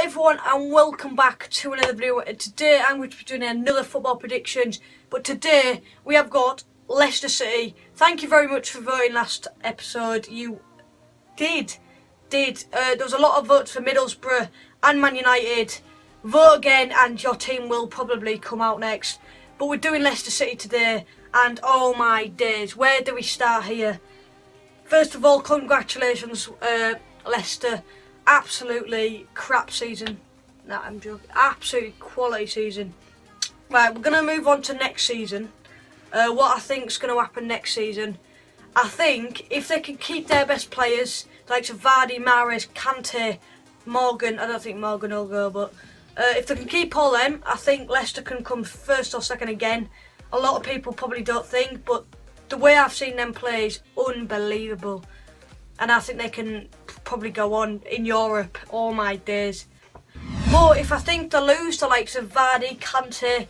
Right everyone, and welcome back to another video. Today I'm going to be doing another football predictions, but today we have got Leicester City. Thank you very much for voting last episode. You did. There was a lot of votes for Middlesbrough and Man United. Vote again and your team will probably come out next. But we're doing Leicester City today, and oh my days, where do we start here? First of all, congratulations Leicester. Absolutely crap season. No, I'm joking. Absolutely quality season. Right, we're going to move on to next season. What I think is going to happen next season. I think if they can keep their best players, like Vardy, Mahrez, Kante, Morgan. I don't think Morgan will go, but if they can keep all them, I think Leicester can come first or second again. A lot of people probably don't think, but the way I've seen them play is unbelievable. And I think they can probably go on in Europe all my days. But if I think they lose the likes of Vardy, Kante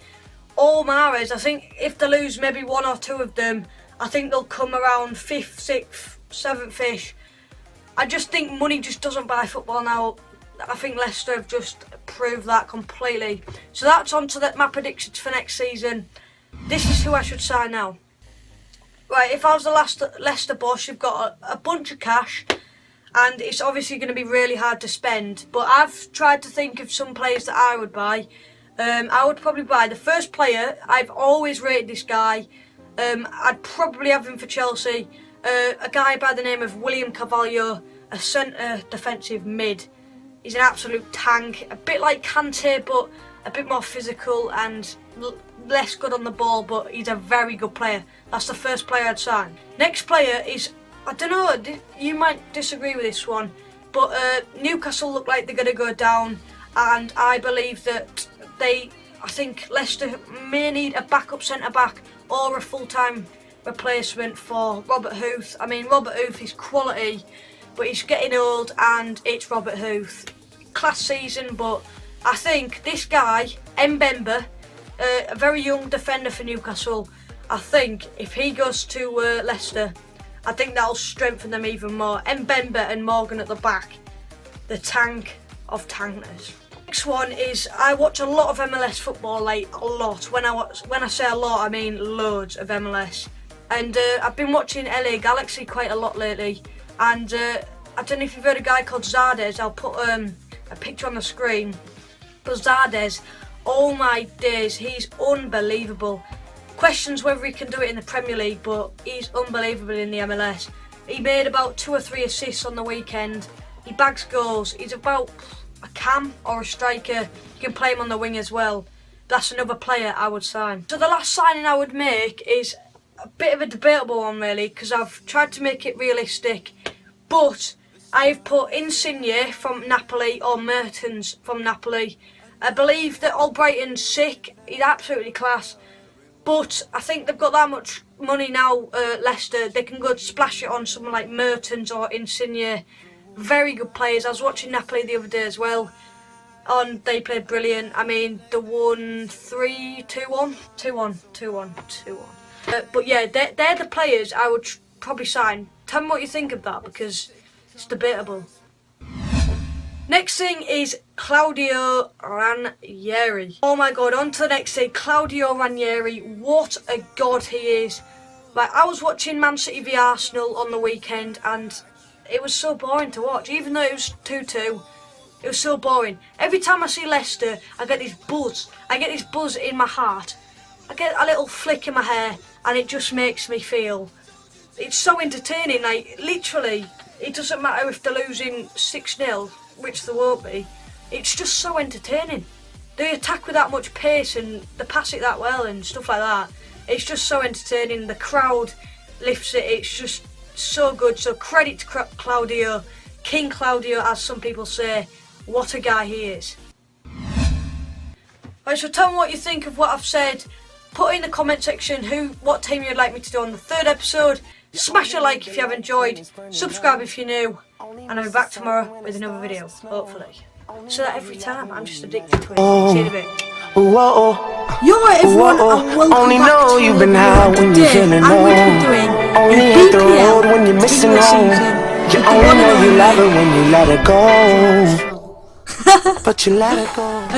or Mahrez, I think if they lose maybe one or two of them, I think they'll come around 5th, 6th, 7th-ish. I just think money just doesn't buy football now. I think Leicester have just proved that completely. So that's on to my predictions for next season. This is who I should sign now. Right, if I was the Leicester boss, you've got a bunch of cash, and it's obviously going to be really hard to spend. But I've tried to think of some players that I would buy. I would probably buy the first player. I've always rated this guy. I'd probably have him for Chelsea. A guy by the name of William Carvalho, a centre defensive mid. He's an absolute tank, a bit like Kante, but a bit more physical and less good on the ball, but he's a very good player. That's the first player I'd sign. Next player is, I don't know, you might disagree with this one, but Newcastle look like they're going to go down, and I believe that I think Leicester may need a backup centre-back or a full-time replacement for Robert Huth. I mean, Robert Huth is quality, but he's getting old, and it's Robert Huth. Class season, but I think this guy, Mbemba, a very young defender for Newcastle, I think if he goes to Leicester, I think that'll strengthen them even more. Mbemba and Morgan at the back, the tank of tankers. Next one is, I watch a lot of MLS football, like a lot. When I say a lot, I mean loads of MLS. And I've been watching LA Galaxy quite a lot lately. And I don't know if you've heard a guy called Zardes. I'll put a picture on the screen. But Zardes, oh my days, he's unbelievable. Questions whether he can do it in the Premier League, but he's unbelievable in the MLS. He made about 2 or 3 assists on the weekend. He bags goals. He's about a cam or a striker. You can play him on the wing as well. That's another player I would sign. So the last signing I would make is a bit of a debatable one really, because I've tried to make it realistic, but I've put Insigne from Napoli or Mertens from Napoli. I believe that Albrighton's sick. He's absolutely class. But I think they've got that much money now, Leicester. They can go splash it on someone like Mertens or Insigne. Very good players. I was watching Napoli the other day as well, and they played brilliant. I mean, they won 3-2-1? 2-1. But yeah, they're the players I would probably sign. Tell me what you think of that, because it's debatable. Next thing is Claudio Ranieri. Oh my god, on to the next thing. Claudio Ranieri, what a god he is. Like, I was watching Man City v Arsenal on the weekend, and it was so boring to watch. Even though it was 2-2, it was so boring. Every time I see Leicester, I get this buzz. I get this buzz in my heart. I get a little flick in my hair, and it just makes me feel... It's so entertaining, like, literally, it doesn't matter if they're losing 6-0, which they won't be. It's just so entertaining. They attack with that much pace and they pass it that well and stuff like that. It's just so entertaining. The crowd lifts it. It's just so good. So credit to Claudio, King Claudio, as some people say. What a guy he is. Right, so tell me what you think of what I've said. Put in the comment section what team you'd like me to do on the 3rd episode. Smash a like if you have enjoyed. Subscribe if you're new. And I'll be back tomorrow with another video, hopefully. So that every time, I'm just addicted to it. See you in a bit. You're right everyone, and welcome only back know to you've been high when you're feeling low. Only hit the road when you're missing home. You only know you love it when you let it go. but you let it go.